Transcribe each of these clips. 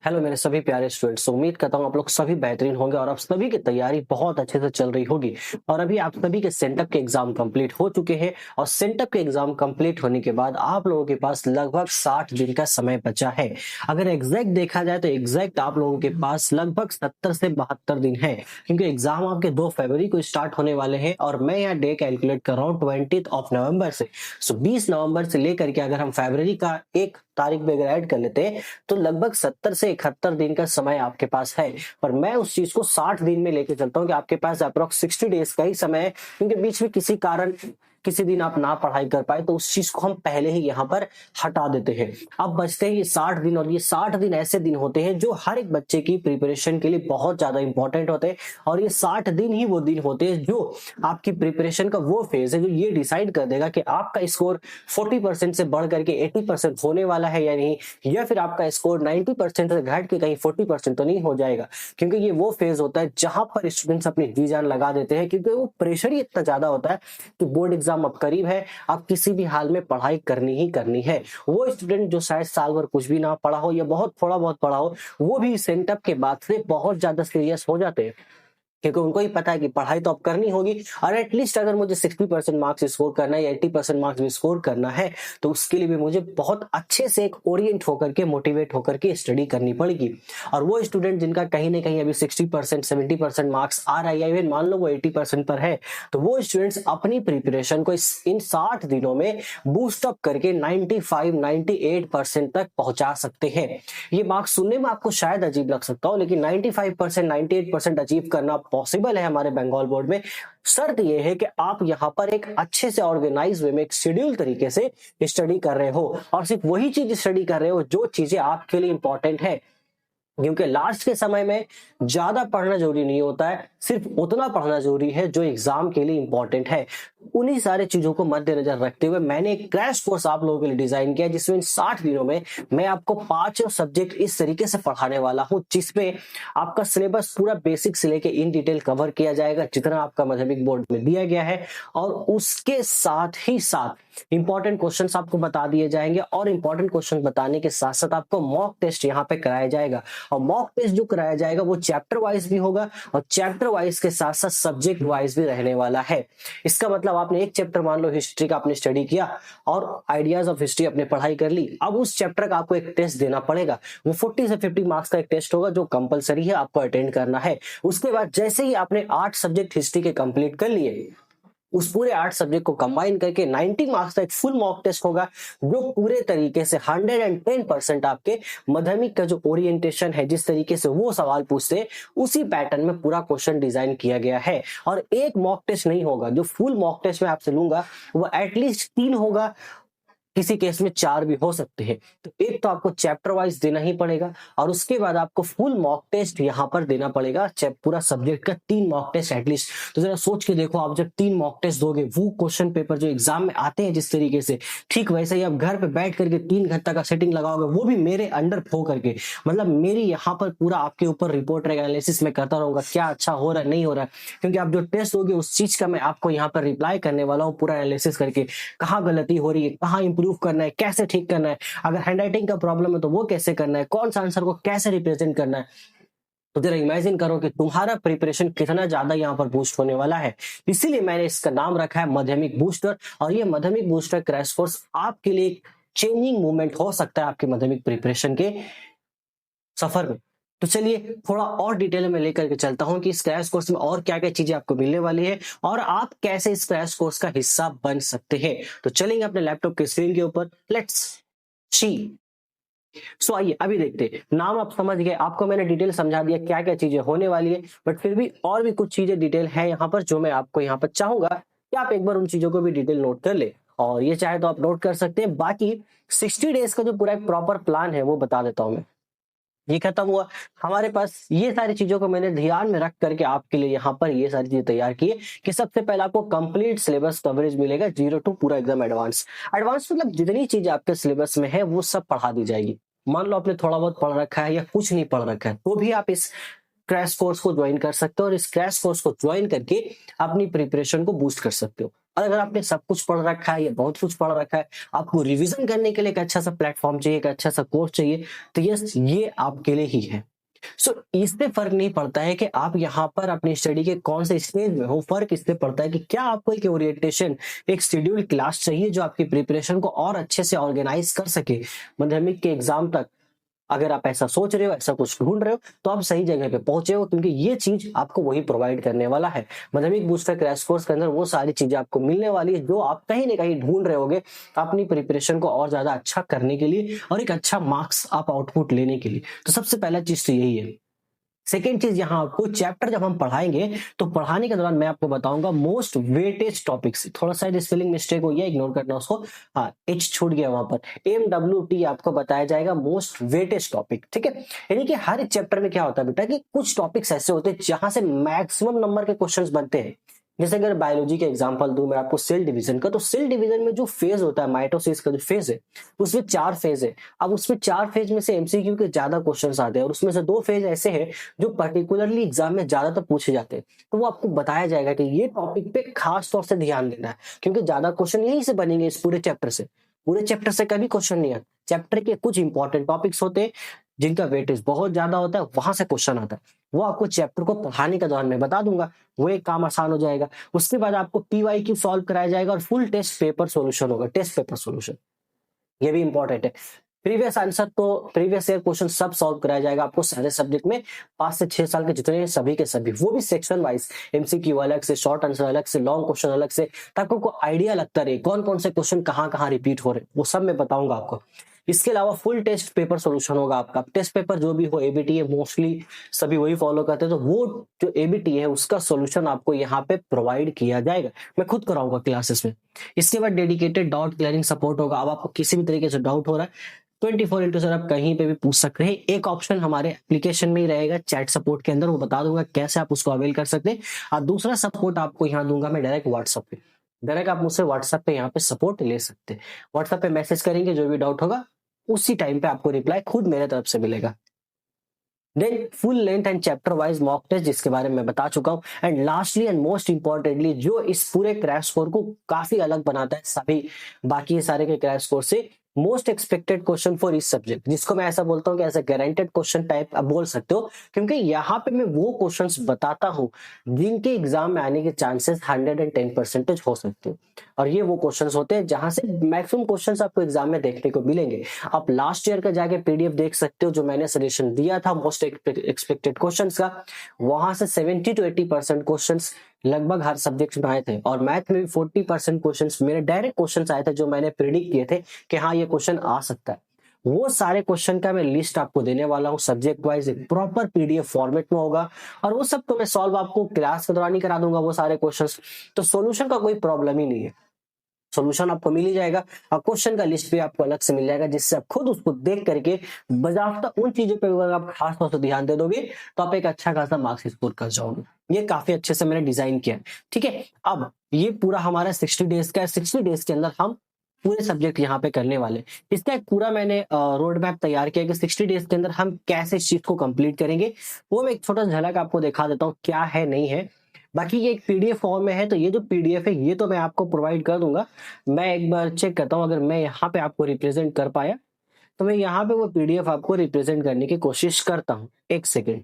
Hello मेरे सभी प्यारे स्टूडेंट्स, उम्मीद करता हूँ आप लोग सभी बेहतरीन होंगे और आप सभी की तैयारी बहुत अच्छे से चल रही होगी। और अभी आप सभी के सेंटअप के एग्जाम कंप्लीट हो चुके हैं और सेंटअप के एग्जाम कंप्लीट होने के बाद आप लोगों के पास लगभग 60 दिन का समय बचा है। अगर एग्जैक्ट देखा जाए तो एग्जैक्ट आप लोगों के पास लगभग 70 से 72 दिन है, क्योंकि एग्जाम आपके 2 फरवरी को स्टार्ट होने वाले हैं और मैं यहाँ डे कैलकुलेट कर रहा हूँ 20 नवंबर से। 20 नवंबर से लेकर के अगर हम फरवरी का 1 तारीख में अगर ऐड कर लेते हैं तो लगभग 70 से 71 दिन का समय आपके पास है। पर मैं उस चीज को 60 दिन में लेके चलता हूँ कि आपके पास अप्रोक्स 60 डेज का ही समय है, क्योंकि बीच में किसी कारण किसी दिन आप ना पढ़ाई कर पाए तो उस चीज को हम पहले ही यहाँ पर हटा देते हैं। अब बचते हैं ये 60 दिन, और ये 60 दिन ऐसे दिन होते हैं जो हर एक बच्चे की प्रिपरेशन के लिए बहुत ज्यादा इंपॉर्टेंट होते हैं। और ये 60 दिन ही वो दिन होते हैं जो आपकी प्रिपरेशन का वो फेज है जो ये डिसाइड कर देगा कि आपका स्कोर 40% से बढ़ करके 80% होने वाला है या नहीं, या फिर आपका स्कोर 90% से घट के कहीं 40% तो नहीं हो जाएगा। क्योंकि ये वो फेज होता है जहां पर स्टूडेंट्स अपनी जी जान लगा देते हैं, क्योंकि वो प्रेशर ही इतना ज्यादा होता है कि बोर्ड एग्जाम अब करीब है, अब किसी भी हाल में पढ़ाई करनी ही करनी है। वो स्टूडेंट जो शायद साल भर कुछ भी ना पढ़ा हो या बहुत थोड़ा बहुत पढ़ा हो, वो भी सेंटअप के बाद से बहुत ज्यादा सीरियस हो जाते हैं, क्योंकि उनको ही पता है कि पढ़ाई तो अब करनी होगी और एटलीस्ट अगर मुझे 60% मार्क्स स्कोर करना है या 80% मार्क्स भी स्कोर करना है तो उसके लिए भी मुझे बहुत अच्छे से एक ओरिएंट होकर के मोटिवेट होकर के स्टडी करनी पड़ेगी। और वो स्टूडेंट जिनका कहीं ना कहीं अभी 60% 70% मार्क्स आ रहा है या इवन मान लो वो 80% पर है, तो वो स्टूडेंट्स अपनी प्रिपरेशन को इन 60 दिनों में बूस्ट अप करके 95-98% तक पहुंचा सकते हैं। ये मार्क्स सुनने में आपको शायद अजीब लग सकता हो, लेकिन 95% 98% अचीव करना पॉसिबल है हमारे बंगाल बोर्ड में। शर्त यह है कि आप यहां पर एक अच्छे से ऑर्गेनाइज वे में एक शेड्यूल तरीके से स्टडी कर रहे हो और सिर्फ वही चीज स्टडी कर रहे हो जो चीजें आपके लिए इंपॉर्टेंट है। क्योंकि लास्ट के समय में ज्यादा पढ़ना जरूरी नहीं होता है, सिर्फ उतना पढ़ना जरूरी है जो एग्जाम के लिए इंपॉर्टेंट है। उन्हीं सारे चीजों को मद्देनजर रखते हुए मैंने एक क्रैश कोर्स आप लोगों के लिए डिजाइन किया, जिसमें इन 60 दिनों में मैं आपको 5 सब्जेक्ट इस तरीके से पढ़ाने वाला हूं जिसमें आपका सिलेबस पूरा बेसिक से लेके इन डिटेल कवर किया जाएगा जितना आपका माध्यमिक बोर्ड में दिया गया है। और उसके साथ ही साथ इंपॉर्टेंट क्वेश्चंस आपको बता दिए जाएंगे, और इंपॉर्टेंट क्वेश्चन बताने के साथ साथ आपको मॉक टेस्ट यहाँ पे कराया जाएगा। और मॉक टेस्ट जो कराया जाएगा वो चैप्टर वाइज भी होगा और चैप्टर वाइज के साथ साथ सब्जेक्ट वाइज भी रहने वाला है। इसका मतलब आपने एक चैप्टर मान लो हिस्ट्री का आपने स्टडी किया और आइडियाज ऑफ हिस्ट्री अपने पढ़ाई कर ली, अब उस चैप्टर का आपको एक टेस्ट देना पड़ेगा। वो 40 से 50 मार्क्स का एक टेस्ट होगा जो कंपलसरी है, आपको अटेंड करना है। उसके बाद जैसे ही आपने 8 सब्जेक्ट हिस्ट्री के कंप्लीट कर लिए, उस पूरे 8 सब्जेक्ट को कंबाइन करके 90 मार्क्स का एक फुल मॉक टेस्ट होगा जो पूरे तरीके से 110% आपके माध्यमिक का जो ओरिएंटेशन है, जिस तरीके से वो सवाल पूछते उसी पैटर्न में पूरा क्वेश्चन डिजाइन किया गया है। और एक मॉक टेस्ट नहीं होगा, जो फुल मॉक टेस्ट मैं आपसे लूंगा वो एटलीस्ट 3 होगा, किसी केस में 4 भी हो सकते हैं। तो एक तो आपको चैप्टर वाइज देना ही पड़ेगा और उसके बाद आपको फुल मॉक टेस्ट यहां पर देना पड़ेगा, पूरा सब्जेक्ट का 3 मॉक टेस्ट एटलीस्ट। तो जरा सोच के देखो, आप जब 3 मॉक टेस्ट दोगे, वो क्वेश्चन पेपर जो एग्जाम में आते हैं जिस तरीके से, ठीक वैसे ही आप घर पे बैठ करके 3 घंटा का सेटिंग लगाओगे, वो भी मेरे अंडर फो करके, मतलब मेरी यहाँ पर पूरा आपके ऊपर रिपोर्ट एनालिसिस में करता रहूंगा क्या अच्छा हो रहा है नहीं हो रहा है। क्योंकि आप जो टेस्ट दोगे उस चीज का मैं आपको यहाँ पर रिप्लाई करने वाला हूँ, पूरा एनालिसिस करके कहाँ गलती हो रही है, कहाँ इंप्रूव करना है, कैसे ठीक करना है, अगर हैंडराइटिंग का प्रॉब्लम है तो वो कैसे करना है, कौन सा आंसर को कैसे रिप्रेजेंट करना है। तो जरा इमेजिन करो कि तुम्हारा प्रिपरेशन कितना ज्यादा यहाँ पर बूस्ट होने वाला है। इसीलिए मैंने इसका नाम रखा है माध्यमिक बूस्टर। और ये माध्यमिक बूस्टर क्रैश कोर्स आपके लिए चेंजिंग मूवमेंट हो सकता है आपके माध्यमिक प्रिपरेशन के सफर में। तो चलिए थोड़ा और डिटेल में लेकर के चलता हूं कि इस क्रैश कोर्स में और क्या क्या चीजें आपको मिलने वाली है और आप कैसे इस क्रैश कोर्स का हिस्सा बन सकते हैं। तो चलेंगे अपने लैपटॉप के स्क्रीन के ऊपर, लेट्स सी। सो आइए अभी देखते हैं। नाम आप समझ गए, आपको मैंने डिटेल समझा दिया क्या क्या चीजें होने वाली है, बट फिर भी और भी कुछ चीजें डिटेल है यहाँ पर जो मैं आपको यहाँ पर चाहूंगा कि आप एक बार उन चीजों को भी डिटेल नोट कर ले। और ये चाहे तो आप नोट कर सकते हैं। बाकी 60 डेज का जो पूरा एक प्रॉपर प्लान है वो बता देता हूं मैं। ये खत्म हुआ, हमारे पास ये सारी चीजों को मैंने ध्यान में रख करके आपके लिए यहाँ पर ये सारी चीजें तैयार की है कि सबसे पहले आपको कंप्लीट सिलेबस कवरेज मिलेगा 0 टू पूरा एकदम एडवांस। एडवांस मतलब जितनी चीज आपके सिलेबस में है वो सब पढ़ा दी जाएगी। मान लो आपने थोड़ा बहुत पढ़ रखा है या कुछ नहीं पढ़ रखा है तो भी आप इस क्रैश कोर्स को ज्वाइन कर सकते हो और इस क्रैश कोर्स को ज्वाइन करके अपनी प्रिपरेशन को बूस्ट कर सकते हो। और अगर आपने सब कुछ पढ़ रखा है या बहुत कुछ पढ़ रखा है, आपको रिवीजन करने के लिए एक अच्छा सा प्लेटफॉर्म चाहिए, एक अच्छा सा कोर्स चाहिए, तो यस, ये आपके लिए ही है। इससे फर्क नहीं पड़ता है कि आप यहाँ पर अपनी स्टडी के कौन से स्टेज में हो, फर्क इससे पड़ता है कि क्या आपको एक ओरिएंटेशन, एक शेड्यूल क्लास चाहिए जो आपकी प्रिपरेशन को और अच्छे से ऑर्गेनाइज कर सके माध्यमिक के एग्जाम तक। अगर आप ऐसा सोच रहे हो, ऐसा कुछ ढूंढ रहे हो, तो आप सही जगह पे पहुंचे हो, क्योंकि ये चीज आपको वही प्रोवाइड करने वाला है। माध्यमिक बूस्टर क्रैश कोर्स के अंदर वो सारी चीजें आपको मिलने वाली है जो आप कहीं ना कहीं ढूंढ रहे होगे अपनी प्रिपरेशन को और ज्यादा अच्छा करने के लिए और एक अच्छा मार्क्स आप आउटपुट लेने के लिए। तो सबसे पहला चीज तो यही है। सेकेंड चीज, यहाँ आपको चैप्टर जब हम पढ़ाएंगे तो पढ़ाने के दौरान मैं आपको बताऊंगा मोस्ट वेटेज टॉपिक्स। थोड़ा सा स्पेलिंग मिस्टेक हो गया, इग्नोर करना उसको, हाँ एच छूट गया वहां पर, MWT आपको बताया जाएगा मोस्ट वेटेज टॉपिक, ठीक है। यानी कि हर एक चैप्टर में क्या होता है बेटा कि कुछ टॉपिक्स ऐसे होते हैं जहां से मैक्सिमम नंबर के क्वेश्चंस बनते हैं। जैसे अगर बायोलॉजी का एग्जांपल दूं मैं आपको सेल डिवीजन का, तो सेल डिवीजन में जो फेज होता है, माइटोसिस का जो फेज है, उसमें 4 फेज है। अब उसमें 4 फेज में से एमसीक्यू के ज्यादा क्वेश्चंस आते हैं और उसमें से 2 फेज ऐसे हैं जो पर्टिकुलरली एग्जाम में ज्यादातर पूछे जाते हैं। तो वो आपको बताया जाएगा कि ये टॉपिक पे खास तौर से ध्यान देना है, क्योंकि ज्यादा क्वेश्चन यहीं से बनेंगे इस पूरे चैप्टर से। पूरे चैप्टर से कभी क्वेश्चन नहीं आता, चैप्टर के कुछ इंपॉर्टेंट टॉपिक्स होते हैं जिनका वेटेज बहुत ज्यादा होता है, वहां से क्वेश्चन आता है। वो आपको चैप्टर को पढ़ाने के दौरान मैं बता दूंगा, वो एक काम आसान हो जाएगा। उसके बाद आपको PYQ सॉल्व कराया जाएगा और फुल टेस्ट पेपर सॉल्यूशन होगा, टेस्ट पेपर सॉल्यूशन, ये भी इंपॉर्टेंट है। प्रीवियस आंसर तो प्रीवियस ईयर क्वेश्चन सब सॉल्व कराया जाएगा आपको सारे सब्जेक्ट में, 5 से 6 साल के जितने हैं सभी के सभी, वो भी सेक्शन वाइज, MCQ अलग से, शॉर्ट आंसर अलग से, लॉन्ग क्वेश्चन अलग से, ताकि आपको आइडिया लगता रहे कौन कौन से क्वेश्चन कहाँ कहाँ रिपीट हो रहे, वो सब मैं बताऊंगा आपको। इसके अलावा फुल टेस्ट पेपर सॉल्यूशन होगा आपका। टेस्ट पेपर जो भी हो, ABT है मोस्टली सभी वही फॉलो करते हैं, तो वो जो ABT है उसका सॉल्यूशन आपको यहाँ पे प्रोवाइड किया जाएगा, मैं खुद कराऊंगा क्लासेस में। इसके बाद डेडिकेटेड डाउट क्लियरिंग सपोर्ट होगा। अब आपको किसी भी तरीके से डाउट हो रहा है 24x7 आप कहीं पे भी पूछ सकते हैं। एक ऑप्शन हमारे एप्लीकेशन में ही रहेगा चैट सपोर्ट के अंदर, वो बता दूंगा कैसे आप उसको अवेल कर सकते हैं। और दूसरा सपोर्ट आपको यहाँ दूंगा मैं डायरेक्ट व्हाट्सएप पे, डायरेक्ट आप मुझसे व्हाट्सएप पे यहाँ पे सपोर्ट ले सकते हैं। व्हाट्सएप पे मैसेज करेंगे, जो भी डाउट होगा उसी टाइम पे आपको रिप्लाई खुद मेरे तरफ से मिलेगा। Then full length and chapter wise mock test, जिसके बारे में मैं बता चुका हूं। And lastly and most importantly, जो इस पूरे क्रैश कोर्स को काफी अलग बनाता है सभी बाकी सारे के क्रैश कोर्स से, मोस्ट एक्सपेक्टेड क्वेश्चन फॉर इस सब्जेक्ट, जिसको मैं ऐसा बोलता हूं कि ऐसा गारंटेड क्वेश्चन टाइप आप बोल सकते हो, क्योंकि यहाँ पे मैं वो क्वेश्चंस बताता हूं जिनके एग्जाम में आने के चांसेस 110% हो सकते हैं। और ये वो क्वेश्चंस होते हैं जहां से मैक्सिमम क्वेश्चंस आपको एग्जाम में देखने को मिलेंगे। आप लास्ट ईयर का जाके PDF देख सकते हो, जो मैंने सजेशन दिया था मोस्ट एक्सपेक्टेड क्वेश्चंस का, वहां से 70 to 80% क्वेश्चंस लगभग हर सब्जेक्ट में आए थे। और मैथ में भी 40% क्वेश्चंस मेरे डायरेक्ट क्वेश्चंस आए थे जो मैंने प्रिडिक्ट किए थे कि हाँ ये क्वेश्चन आ सकता है। वो सारे क्वेश्चन का मैं लिस्ट आपको देने वाला हूँ सब्जेक्ट वाइज, एक प्रॉपर PDF फॉर्मेट में होगा, और वो सब तो मैं सॉल्व आपको क्लास के दौरान ही करा दूंगा वो सारे क्वेश्चंस। तो सॉल्यूशन का कोई प्रॉब्लम ही नहीं है, सॉल्यूशन आपको मिल ही जाएगा और क्वेश्चन का लिस्ट भी आपको अलग से मिल जाएगा, जिससे आप खुद उसको देख करके बजाफ्ता उन चीजों पे अगर आप खास तौर से ध्यान दे दोगे तो आप एक अच्छा खासा मार्क्स स्कोर कर जाओगे। ये काफी अच्छे से मैंने डिजाइन किया है, ठीक है। अब ये पूरा हमारा 60 डेज का है, 60 डेज के अंदर हम पूरे सब्जेक्ट यहाँ पे करने वाले। इसका एक पूरा मैंने रोड मैप तैयार किया कि 60 डेज के अंदर हम कैसे इस चीज को कंप्लीट करेंगे, वो मैं एक छोटा झलक आपको दिखा देता हूँ क्या है नहीं है। बाकी ये एक PDF फॉर्म में है, तो ये जो PDF है ये तो मैं आपको प्रोवाइड कर दूंगा। मैं एक बार चेक करता हूँ, अगर मैं यहाँ पे आपको रिप्रेजेंट कर पाया तो मैं यहाँ पे वो PDF आपको रिप्रेजेंट करने की कोशिश करता हूँ। एक सेकेंड,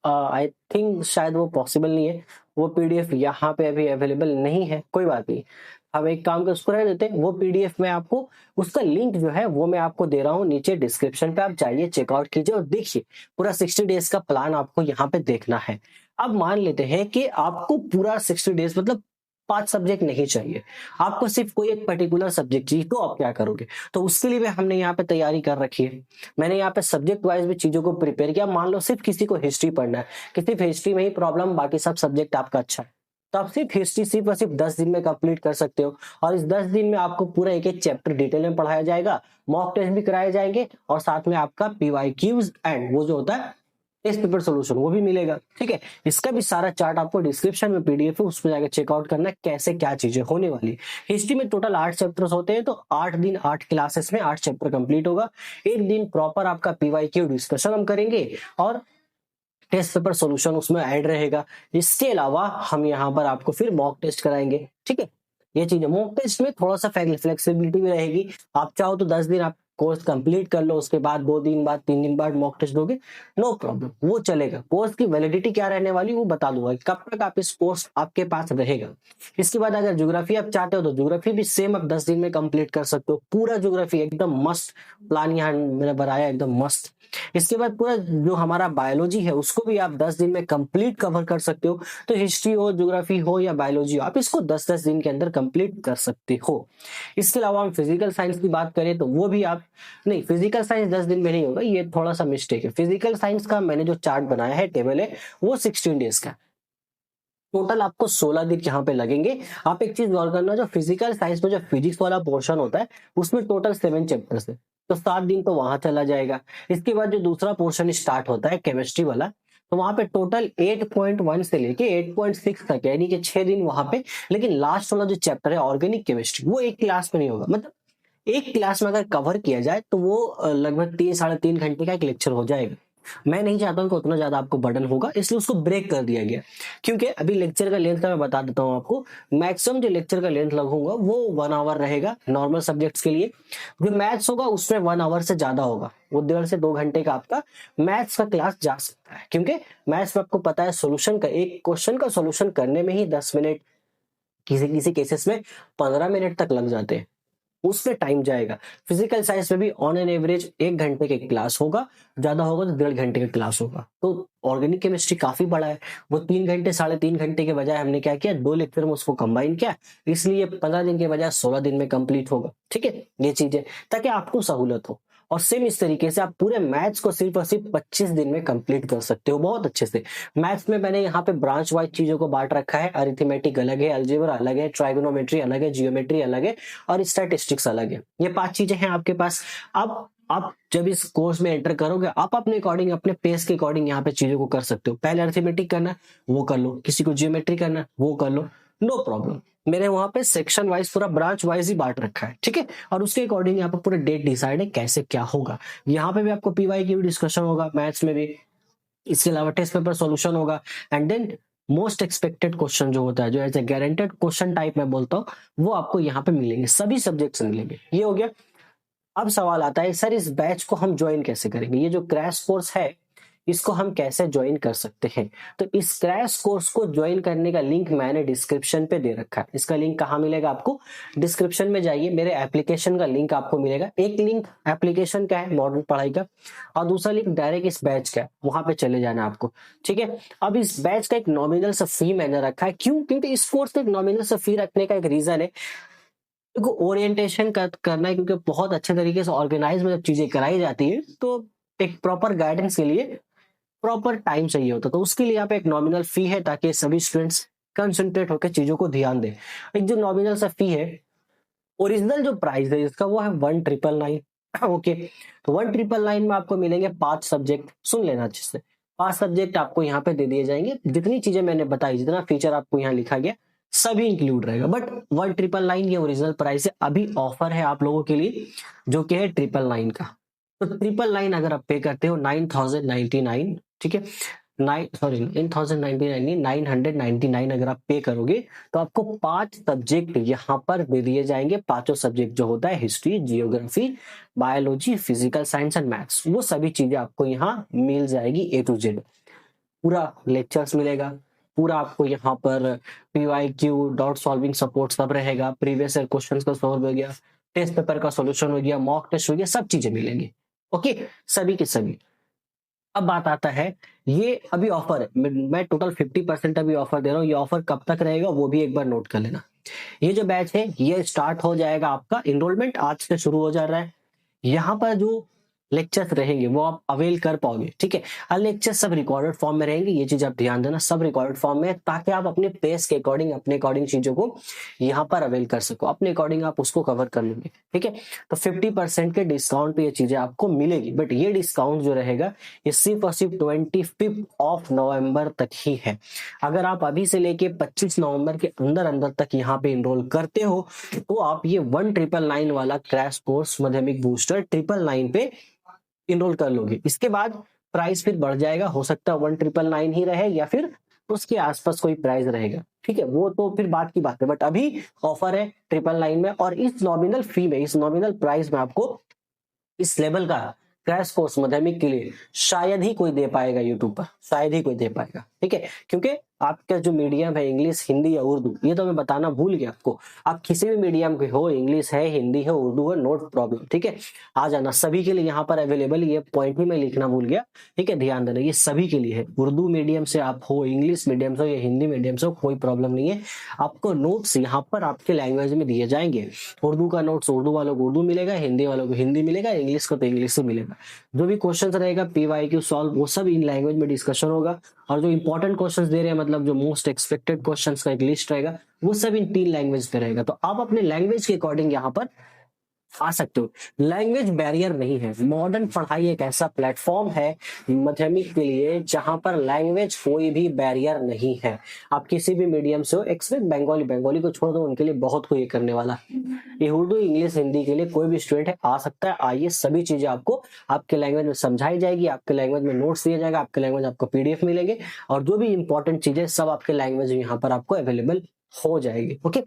आई थिंक शायद वो पॉसिबल नहीं है, वो PDF यहाँ पे अभी अवेलेबल नहीं है, कोई बात नहीं। हम एक काम कर उसको रह देते हैं, वो PDF में आपको उसका लिंक जो है वो मैं आपको दे रहा हूँ नीचे डिस्क्रिप्शन पे, आप जाइए चेकआउट कीजिए और देखिए पूरा 60 डेज का प्लान आपको यहाँ पे देखना है। अब मान लेते हैं कि आपको पूरा 60 डेज मतलब 5 सब्जेक्ट नहीं चाहिए, आपको सिर्फ कोई एक पर्टिकुलर सब्जेक्ट चाहिए, तो आप क्या करोगे? तो उसके लिए भी हमने यहाँ पे तैयारी कर रखी है। मैंने यहाँ पे सब्जेक्ट वाइज भी चीजों को प्रिपेयर किया। मान लो सिर्फ किसी को हिस्ट्री पढ़ना है, कि सिर्फ हिस्ट्री में ही प्रॉब्लम, बाकी सब सब्जेक्ट आपका अच्छा है, तो आप सिर्फ हिस्ट्री सिर्फ और सिर्फ 10 दिन में कंप्लीट कर सकते हो। और इस 10 दिन में आपको पूरा एक एक चैप्टर डिटेल में पढ़ाया जाएगा, मॉक टेस्ट भी कराए जाएंगे और साथ में आपका PYQs एंड वो जो होता है टेस्ट पेपर सॉल्यूशन वो भी मिलेगा, ठीक है। इसका भी सारा चार्ट आपको डिस्क्रिप्शन में PDF है, उसमें जाकर चेकआउट करना कैसे क्या चीजें होने वाली। हिस्ट्री में टोटल 8 चैप्टर्स होते हैं, तो 8 दिन 8 क्लासेस में 8 चैप्टर कंप्लीट होगा। एक दिन प्रॉपर आपका PYQ डिस्कशन हम करेंगे और टेस्ट पेपर सॉल्यूशन उसमें ऐड रहेगा। इसके अलावा हम यहाँ पर आपको फिर मॉक टेस्ट कराएंगे, ठीक है। ये चीज है, मॉक टेस्ट में थोड़ा सा फ्लेक्सिबिलिटी भी रहेगी। आप चाहो तो 10 दिन आप कोर्स कंप्लीट कर लो, उसके बाद 2 दिन बाद 3 दिन बाद मॉक टेस्ट दोगे, नो प्रॉब्लम, वो चलेगा। कोर्स की वैलिडिटी क्या रहने वाली वो बता दूंगा, कब तक आप इस कोर्स आपके पास रहेगा। इसके बाद अगर ज्योग्राफी आप चाहते हो तो ज्योग्राफी भी सेम आप 10 दिन में कंप्लीट कर सकते हो, पूरा ज्योग्राफी एकदम मस्त प्लान यहाँ मैंने बनाया, एकदम मस्त। इसके बाद पूरा जो हमारा बायोलॉजी है उसको भी आप 10 दिन में कंप्लीट कवर कर सकते हो। तो हिस्ट्री हो, ज्योग्राफी हो या बायोलॉजी हो, आप इसको 10-10 दिन के अंदर कंप्लीट कर सकते हो। इसके अलावा हम फिजिकल साइंस की बात करें तो वो भी आप, नहीं फिजिकल साइंस 10 दिन में नहीं होगा, ये थोड़ा सा मिस्टेक है। फिजिकल साइंस का मैंने जो चार्ट बनाया है, टेबल है, वो 16 डेज का, टोटल आपको 16 दिन यहाँ पे लगेंगे। आप एक चीज गौर करना, जो फिजिकल साइंस में जो फिजिक्स वाला पोर्शन होता है उसमें टोटल 7 चैप्टर्स है, तो 7 दिन तो वहां चला जाएगा। इसके बाद जो दूसरा पोर्शन स्टार्ट होता है केमिस्ट्री वाला, तो वहां पे टोटल 8.1 से लेके 8.6 तक है, यानी कि 6 दिन वहां पे। लेकिन लास्ट वाला जो चैप्टर है ऑर्गेनिक केमिस्ट्री, वो एक क्लास में नहीं होगा, मतलब एक क्लास में अगर कवर किया जाए तो वो लगभग 3-3.5 घंटे का एक लेक्चर हो जाएगा। मैं नहीं चाहता हूं कि उतना ज्यादा आपको बर्डन होगा, इसलिए उसको ब्रेक कर दिया गया। क्योंकि अभी लेक्चर का लेंथ का मैं बता देता हूं आपको, मैक्सिमम जो लेक्चर का लेंथ लगूंगा वो 1 आवर रहेगा नॉर्मल सब्जेक्ट्स के लिए। जो मैथ्स होगा उसमें 1 आवर से ज्यादा होगा, वो 1.5 से 2 घंटे का आपका मैथ्स का क्लास जा सकता है। क्योंकि मैथ्स में आपको पता है सोल्यूशन का, एक क्वेश्चन का सोल्यूशन करने में ही 10 मिनट, किसी किसी केसेस में 15 मिनट तक लग जाते हैं, उसमें टाइम जाएगा। फिजिकल साइंस में भी ऑन एन एवरेज 1 घंटे की क्लास होगा, ज्यादा होगा तो 1.5 घंटे की क्लास होगा। तो ऑर्गेनिक केमिस्ट्री काफी बड़ा है, वो 3 घंटे 3.5 घंटे के बजाय हमने क्या किया, 2 लेक्चर में उसको कंबाइन किया, इसलिए 15 दिन के बजाय 16 दिन में कंप्लीट होगा, ठीक है। ये चीज है ताकि आपको सहूलत हो। और सेम इस तरीके से आप पूरे मैथ्स को सिर्फ और सिर्फ 25 दिन में कंप्लीट कर सकते हो बहुत अच्छे से। मैथ्स में मैंने यहाँ पे ब्रांच वाइज चीजों को बांट रखा है, अरिथमेटिक अलग है, अलजेब्रा अलग है, ट्राइगोनोमेट्री अलग है, जियोमेट्री अलग है और स्टैटिस्टिक्स अलग है। ये 5 चीजें हैं आपके पास। अब आप जब इस कोर्स में एंटर करोगे, आप अपने अकॉर्डिंग, अपने पेस के अकॉर्डिंग यहाँ पे चीजों को कर सकते हो। पहले अरिथमेटिक करना वो कर लो, किसी को जियोमेट्री करना वो कर लो, नो प्रॉब्लम। मैंने वहां पे सेक्शन वाइज पूरा ब्रांच वाइज ही बांट रखा है, ठीक है। और उसके अकॉर्डिंग यहाँ पे पूरा डेट डिसाइड है कैसे क्या होगा। यहाँ पे भी आपको पीवाई की भी डिस्कशन होगा मैथ्स में भी, इसके अलावा टेस्ट पेपर सॉल्यूशन होगा, and then most expected question जो होता है, जो as a guaranteed question type में बोलता हूँ, वो आपको यहाँ पे मिलेंगे, सभी सब्जेक्ट से मिलेंगे। ये हो गया। अब सवाल आता है सर इस बैच को हम ज्वाइन कैसे करेंगे, ये जो क्रैश कोर्स है इसको हम कैसे ज्वाइन कर सकते हैं। तो इस क्रैश कोर्स को ज्वाइन करने का लिंक मैंने डिस्क्रिप्शन पे दे रखा है। इसका लिंक कहाँ मिलेगा आपको, डिस्क्रिप्शन में जाइए, मेरे एप्लीकेशन का लिंक आपको मिलेगा। एक लिंक एप्लीकेशन का है मॉडर्न पढ़ाई का, और दूसरा लिंक डायरेक्ट इस बैच का है, वहां पे चले जाना आपको, ठीक है। अब इस बैच का एक नॉमिनल सा फी मैंने रखा है, क्यों, क्योंकि इस कोर्स का एक नॉमिनल सा फी रखने का एक रीजन है, देखो ओरिएंटेशन करना है, क्योंकि बहुत अच्छे तरीके से ऑर्गेनाइज में जब चीजें कराई जाती है तो एक प्रॉपर गाइडेंस के लिए प्रॉपर टाइम चाहिए होता है। तो उसके लिए यहाँ पे एक नॉमिनल फी है, ताकि सभी स्टूडेंट्स कंसंट्रेट होकर चीजों को ध्यान दें। एक जो नॉमिनल सा फी है, ओरिजिनल जो प्राइस है इसका वो है 1999। ओके, तो 1999 में आपको मिलेंगे 5 सब्जेक्ट, सुन लेना अच्छे से, 5 सब्जेक्ट आपको यहाँ पे दे दिए जाएंगे। जितनी चीजें मैंने बताई, जितना फीचर आपको यहाँ लिखा गया सभी इंक्लूड रहेगा। बट 1999 ये ओरिजिनल प्राइस है, अभी ऑफर है आप लोगों के लिए जो कि है 999 का। तो 999 अगर आप पे करते हो 9099, ठीक है, 9,099 अगर आप पे करोगे तो आपको 5 सब्जेक्ट यहाँ पर दे दिए जाएंगे। पांचों सब्जेक्ट जो होता है history, geography, biology, physical science and maths, वो सभी चीजें आपको यहाँ मिल जाएगी A to Z। पूरा लेक्चर्स मिलेगा, पूरा आपको यहाँ पर PYQ, डॉट सॉल्विंग सपोर्ट सब रहेगा, प्रीवियस ईयर क्वेश्चंस का सॉल्व हो गया, टेस्ट पेपर का सॉल्यूशन हो गया, मॉक टेस्ट हो गया, सब चीजें मिलेंगी। ओके, सभी के सभी। अब बात आता है, ये अभी ऑफर है, मैं टोटल 50% अभी ऑफर दे रहा हूँ। ये ऑफर कब तक रहेगा वो भी एक बार नोट कर लेना। ये जो बैच है ये स्टार्ट हो जाएगा, आपका इनरोलमेंट आज से शुरू हो जा रहा है। यहाँ पर जो लेक्चर्स रहेंगे वो आप अवेल कर पाओगे, ठीक है। और लेक्चर सब रिकॉर्डेड फॉर्म में रहेंगे, ये चीज आप ध्यान देना, सब रिकॉर्डेड फॉर्म में, ताकि आप अपने पेस के अकॉर्डिंग, अपने अकॉर्डिंग चीजों को यहाँ पर अवेल कर सको, अपने अकॉर्डिंग आप उसको कवर कर लोगे, ठीक है। तो 50% के डिस्काउंट पे ये चीजें आपको मिलेगी। बट ये डिस्काउंट जो रहेगा ये सिर्फ और सिर्फ 25 ऑफ नवंबर तक ही है। अगर आप अभी से लेके 25 नवंबर के अंदर अंदर तक यहाँ पे इनरोल करते हो तो आप ये 1999 वाला क्रैश कोर्स माध्यमिक बूस्टर 999 पे इनरोल कर लोगे। इसके बाद प्राइस फिर बढ़ जाएगा, हो सकता है 1999 ही रहे या फिर उसके आसपास कोई प्राइस रहेगा, ठीक है, वो तो फिर बात की बात है। बट अभी ऑफर है 999 में, और इस नॉमिनल फी में, इस नॉमिनल प्राइस में आपको इस लेवल का क्रैश कोर्स माध्यमिक के लिए शायद ही कोई दे पाएगा यूट्यूब पर, शायद ही कोई दे पाएगा, ठीक है, क्योंकि आपका जो मीडियम है इंग्लिश, हिंदी या उर्दू, ये तो मैं बताना भूल गया आपको, आप किसी भी मीडियम के हो, इंग्लिश है, हिंदी है, उर्दू है, नोट प्रॉब्लम, ठीक है, आ जाना, सभी के लिए यहाँ पर अवेलेबल, ये पॉइंट ही मैं लिखना भूल गया, ठीक है, ध्यान देना, ये सभी के लिए है, उर्दू मीडियम से आप हो, इंग्लिश मीडियम से हो या हिंदी मीडियम से हो, कोई प्रॉब्लम नहीं है, आपको नोट्स यहाँ पर आपके लैंग्वेज में दिए जाएंगे। उर्दू का नोट्स उर्दू वालों को उर्दू मिलेगा, हिंदी वालों को हिंदी मिलेगा, इंग्लिश को तो इंग्लिश से मिलेगा। जो भी क्वेश्चन रहेगा PYQ सॉल्व, वो सब इन लैंग्वेज में डिस्कशन होगा, और जो इंपॉर्टेंट क्वेश्चंस दे रहे हैं, मतलब जो मोस्ट एक्सपेक्टेड क्वेश्चंस का एक लिस्ट रहेगा, वो सब इन 3 लैंग्वेज पे रहेगा। तो आप अपने लैंग्वेज के अकॉर्डिंग यहाँ पर आ सकते हो, लैंग्वेज बैरियर नहीं है। मॉडर्न पढ़ाई एक ऐसा प्लेटफॉर्म है माध्यमिक के लिए जहां पर लैंग्वेज कोई भी बैरियर नहीं है। आप किसी भी मीडियम से हो, एक्सेप्ट बंगाली, बंगाली को छोड़ दो, उनके लिए बहुत कोई करने वाला, ये उर्दू, इंग्लिश, हिंदी के लिए कोई भी स्टूडेंट है आ सकता है। आइए, सभी चीजें आपको आपके लैंग्वेज में समझाई जाएगी, आपके लैंग्वेज में नोट्स दिया जाएगा, आपके लैंग्वेज आपको PDF मिलेंगे, और जो भी इंपॉर्टेंट चीजें सब आपके लैंग्वेज में यहाँ पर आपको अवेलेबल हो जाएगी। ओके,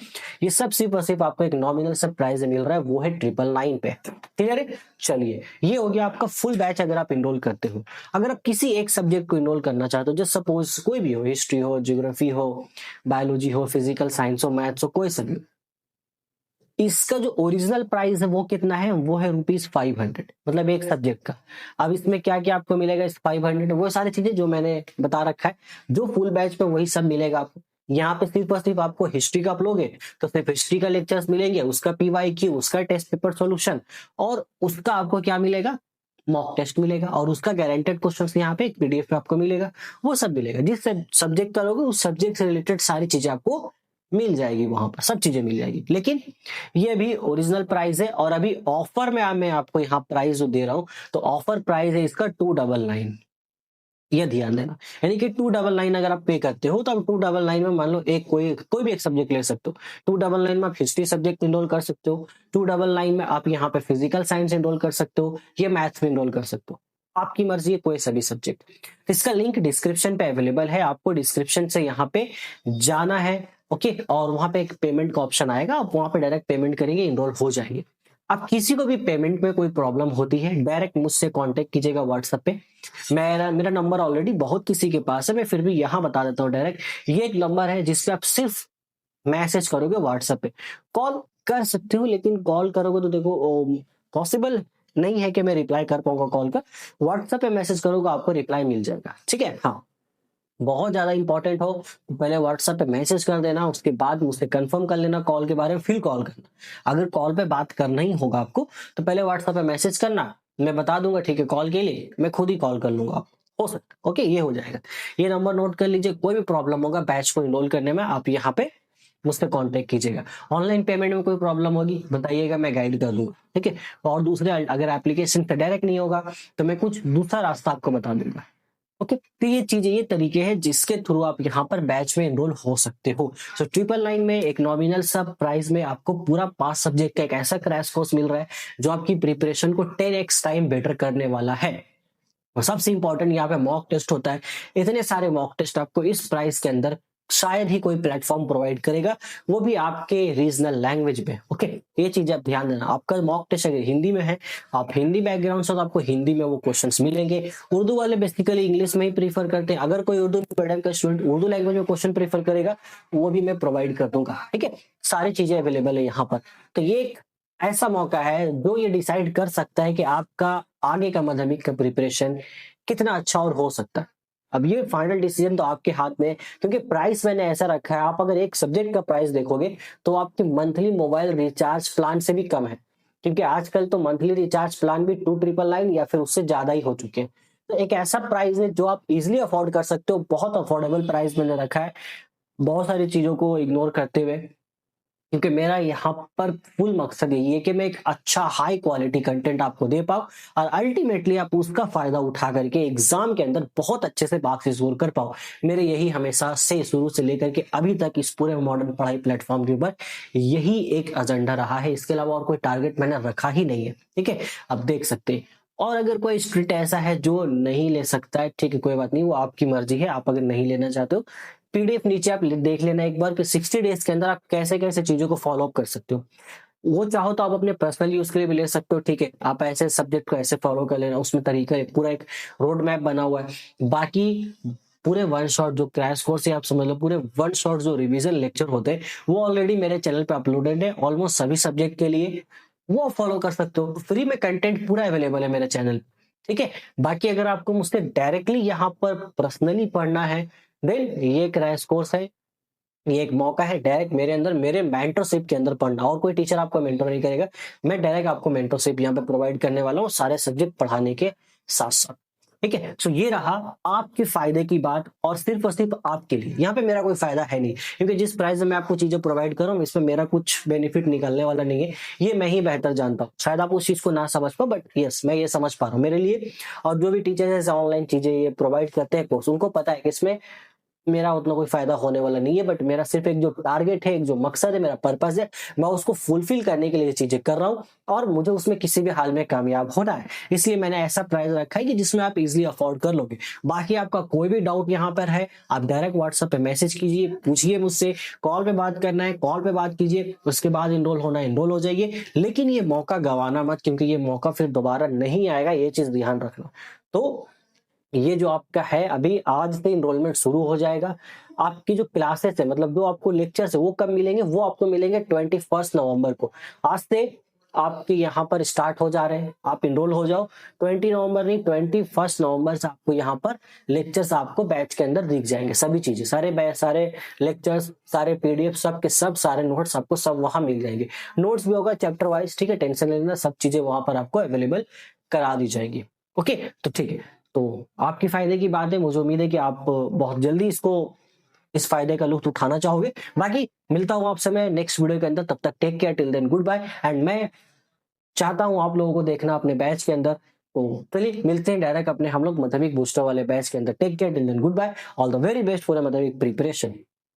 ये सब सिर्फ और सिर्फ आपको एक नॉमिनल सा प्राइस मिल रहा है, वो है 999 पे। क्लियर है? चलिए, ये हो गया आपका फुल बैच अगर आप इनरोल करते हो। अगर आप किसी एक सब्जेक्ट को इनरोल करना चाहते हो, जस्ट सपोज कोई भी हो, हिस्ट्री हो, ज्योग्राफी हो, बायोलॉजी हो, फिजिकल साइंस हो, मैथ्स हो, कोई सा भी, इसका जो ओरिजिनल प्राइस है वो कितना है, वो है ₹500, मतलब एक सब्जेक्ट का। अब इसमें क्या क्या आपको मिलेगा इस 500, वो सारी चीजें जो मैंने बता रखा है, जो फुल बैच पे वही सब मिलेगा आपको। यहाँ पे सिर्फ और सिर्फ आपको हिस्ट्री का आप लोगे तो सिर्फ हिस्ट्री का लेक्चर्स मिलेंगे, उसका PYQ, उसका टेस्ट पेपर सॉल्यूशन, और उसका आपको क्या मिलेगा, मॉक टेस्ट मिलेगा, और उसका गारंटेड क्वेश्चंस यहाँ पे एक PDF पे आपको मिलेगा, वो सब मिलेगा। जिस सब्जेक्ट का लोगे उस सब्जेक्ट से रिलेटेड सारी चीजें आपको मिल जाएगी, वहां पर सब चीजें मिल जाएगी। लेकिन ये भी ओरिजिनल प्राइस है, और अभी ऑफर में मैं आपको यहाँ प्राइस जो दे रहा हूँ, तो ऑफर प्राइस है इसका 299, ये ध्यान देना। यानी कि 299 अगर आप पे करते हो, तो आप 299 में मान लो एक कोई भी एक सब्जेक्ट ले सकते हो। 299 में आप हिस्ट्री सब्जेक्ट इनरोल कर सकते हो, 299 में आप यहाँ पे फिजिकल साइंस इनरोल कर सकते हो, ये मैथ्स में इनरोल कर सकते हो, आपकी मर्जी है, कोई सभी सब्जेक्ट। इसका लिंक डिस्क्रिप्शन पे अवेलेबल है, आपको डिस्क्रिप्शन से यहाँ पे जाना है, ओके, और वहां पे एक पेमेंट का ऑप्शन आएगा, आप वहां पे डायरेक्ट पेमेंट करेंगे, इनरोल हो जाएंगे। अब किसी को भी पेमेंट में कोई प्रॉब्लम होती है, डायरेक्ट मुझसे कांटेक्ट कीजिएगा व्हाट्सएप पे। मेरा नंबर ऑलरेडी बहुत किसी के पास है, मैं फिर भी यहाँ बता देता हूँ डायरेक्ट। ये एक नंबर है जिसपे आप सिर्फ मैसेज करोगे व्हाट्सएप पे, कॉल कर सकते हो, लेकिन कॉल करोगे तो देखो पॉसिबल नहीं है कि मैं रिप्लाई कर पाऊंगा कॉल का। व्हाट्सएप पे मैसेज करोगे, आपको रिप्लाई मिल जाएगा, ठीक है। हाँ, बहुत ज्यादा इंपॉर्टेंट हो तो पहले व्हाट्सएप पे मैसेज कर देना, उसके बाद मुझसे कंफर्म कर लेना कॉल के बारे में, फिर कॉल करना। अगर कॉल पे बात करना ही होगा आपको, तो पहले व्हाट्सएप पे मैसेज करना, मैं बता दूंगा, ठीक है, कॉल के लिए मैं खुद ही कॉल कर लूंगा आपको, हो सकता है। ओके, ये हो जाएगा, ये नंबर नोट कर लीजिए। कोई भी प्रॉब्लम होगा बैच को इनरोल करने में, आप यहाँ पे मुझसे कांटेक्ट कीजिएगा। ऑनलाइन पेमेंट में कोई प्रॉब्लम होगी बताइएगा, मैं गाइड कर दूंगा, ठीक है। और दूसरे अगर एप्लीकेशन से डायरेक्ट नहीं होगा तो मैं कुछ दूसरा रास्ता आपको बता दूंगा, ओके। तो ये चीजें, ये तरीके हैं जिसके थ्रू आप यहाँ पर बैच में एनरोल हो सकते हो। सो 999 में एक नॉमिनल सब प्राइस में आपको पूरा 5 सब्जेक्ट का एक ऐसा क्रैश कोर्स मिल रहा है जो आपकी प्रिपरेशन को 10x टाइम बेटर करने वाला है। और सबसे इंपॉर्टेंट, यहाँ पे मॉक टेस्ट होता है। इतने सारे मॉक टेस्ट आपको इस प्राइस के अंदर शायद ही कोई प्लेटफॉर्म प्रोवाइड करेगा, वो भी आपके रीजनल लैंग्वेज में, ओके। ये चीज आप ध्यान देना। आपका मॉक टेस्ट अगर हिंदी में है, आप हिंदी बैकग्राउंड से, तो आपको हिंदी में वो क्वेश्चंस मिलेंगे। उर्दू वाले बेसिकली इंग्लिश में ही प्रीफर करते हैं, अगर कोई उर्दू मीडियम का स्टूडेंट उर्दू लैंग्वेज में क्वेश्चन प्रीफर करेगा, वो भी मैं प्रोवाइड कर दूंगा, ठीक है। सारी चीजें अवेलेबल है यहाँ पर। तो ये एक ऐसा मौका है जो ये डिसाइड कर सकता है कि आपका आगे का माध्यमिक का प्रिपरेशन कितना अच्छा और हो सकता है। अब ये फाइनल डिसीजन तो आपके हाथ में है, क्योंकि प्राइस मैंने ऐसा रखा है, आप अगर एक सब्जेक्ट का प्राइस देखोगे तो आपके मंथली मोबाइल रिचार्ज प्लान से भी कम है, क्योंकि आजकल तो मंथली रिचार्ज प्लान भी 2999 या फिर उससे ज्यादा ही हो चुके हैं। तो एक ऐसा प्राइस है जो आप इजिली अफोर्ड कर सकते हो, बहुत अफोर्डेबल प्राइस मैंने रखा है, बहुत सारी चीजों को इग्नोर करते हुए, क्योंकि मेरा यहाँ पर फुल मकसद यही है कि मैं एक अच्छा हाई क्वालिटी कंटेंट आपको दे पाऊं, और अल्टीमेटली आप उसका फायदा उठा करके एग्जाम के अंदर बहुत अच्छे से मार्क्स स्कोर कर पाओ। मेरे यही हमेशा से शुरू से लेकर के अभी तक इस पूरे मॉडर्न पढ़ाई प्लेटफॉर्म के ऊपर यही एक एजेंडा रहा है। इसके अलावा और कोई टारगेट मैंने रखा ही नहीं है, ठीक है। अब देख सकते हैं और अगर कोई स्टूडेंट ऐसा है जो नहीं ले सकता है, ठीक है, कोई बात नहीं, वो आपकी मर्जी है। आप अगर नहीं लेना चाहते हो, पीडीएफ नीचे आप देख लेना एक बार कि 60 डेज के अंदर आप कैसे कैसे चीजों को फॉलो अप कर सकते हो। वो चाहो तो आप अपने पर्सनल यूज के लिए भी ले सकते हो, ठीक है। आप ऐसे सब्जेक्ट को ऐसे फॉलो कर लेना, उसमें तरीका है, पूरा एक रोड मैप बना हुआ है। बाकी पूरे वन शॉट जो क्रैश कोर्स है, आप समझ लो पूरे वन शॉट जो रिवीजन लेक्चर होते हैं, वो ऑलरेडी मेरे चैनल पे अपलोडेड है ऑलमोस्ट सभी सब्जेक्ट के लिए। वो फॉलो कर सकते हो, फ्री में कंटेंट पूरा अवेलेबल है मेरे चैनल, ठीक है। बाकी अगर आपको मुझसे डायरेक्टली यहाँ पर पर्सनली पढ़ना है, देन ये क्रैश कोर्स है, ये एक मौका है डायरेक्ट मेरे अंदर, मेरे मेंटरशिप के अंदर पढ़ना। और कोई टीचर आपको मेंटर नहीं करेगा, मैं डायरेक्ट आपको मेंटरशिप यहाँ पे प्रोवाइड करने वाला हूँ सारे सब्जेक्ट पढ़ाने के साथ साथ, ठीक है। सो ये रहा आपके फायदे की बात, और सिर्फ आपके लिए। यहाँ पे मेरा कोई फायदा है नहीं, क्योंकि जिस प्राइस में मैं आपको चीजें प्रोवाइड कर रहा हूँ, इसमें मेरा कुछ बेनिफिट निकलने वाला नहीं है। ये मैं ही बेहतर जानता हूँ, शायद आप उस चीज को ना समझ पाओ, बट यस मैं ये समझ पा रहा हूँ। मेरे लिए और जो भी टीचर्स ऑनलाइन चीजें ये प्रोवाइड करते हैं कोर्स, उनको पता है कि इसमें मेरा उतना कोई फायदा होने वाला नहीं है। बट मेरा सिर्फ एक जो टारगेट है, एक जो मकसद है, मेरा पर्पस है, मैं उसको फुलफिल करने के लिए ये चीजें कर रहा हूँ, और मुझे उसमें किसी भी हाल में कामयाब होना है। इसलिए मैंने ऐसा प्राइस रखा है कि जिसमें आप इजीली अफोर्ड कर लोगे। बाकी आपका कोई भी डाउट यहाँ पर है, आप डायरेक्ट व्हाट्सएप पे मैसेज कीजिए, पूछिए मुझसे। कॉल पे बात करना है कॉल पे बात कीजिए, उसके बाद इनरोल होना है इनरोल हो जाइए। लेकिन ये मौका गंवाना मत, क्योंकि ये मौका फिर दोबारा नहीं आएगा, ये चीज ध्यान रखना। तो ये जो आपका है, अभी आज से इनरोलमेंट शुरू हो जाएगा। आपकी जो क्लासेस है, मतलब जो आपको लेक्चर्स है, वो कब मिलेंगे? वो आपको मिलेंगे 21 नवंबर को। आज से आपके यहाँ पर स्टार्ट हो जा रहे हैं, आप इनरोल हो जाओ। 20 नवंबर नहीं, 21 नवंबर से आपको यहाँ पर लेक्चर्स आपको बैच के अंदर दिख जाएंगे। सभी चीजें, सारे लेक्चर्स, सारे पीडीएफ, सब के सब सारे नोट्स आपको सब वहां मिल जाएंगे। नोट्स भी होगा चैप्टर वाइज, ठीक है, टेंशन नहीं लेना, सब चीजें वहां पर आपको अवेलेबल करा दी जाएगी। ओके, तो ठीक है, तो आपके फायदे की बात है, मुझे उम्मीद है कि आप बहुत जल्दी इस फायदे का लुत्फ उठाना चाहोगे। बाकी मिलता हूं आपसे मैं नेक्स्ट वीडियो के अंदर, तब तक take care, till then goodbye. And मैं चाहता हूं आप लोगों को देखना अपने बैच के अंदर, तो चलिए मिलते हैं डायरेक्ट अपने हम लोग माध्यमिक बूस्टर वाले बैच के अंदर। Take care, till then goodbye, all the very best for Madhyamik preparation.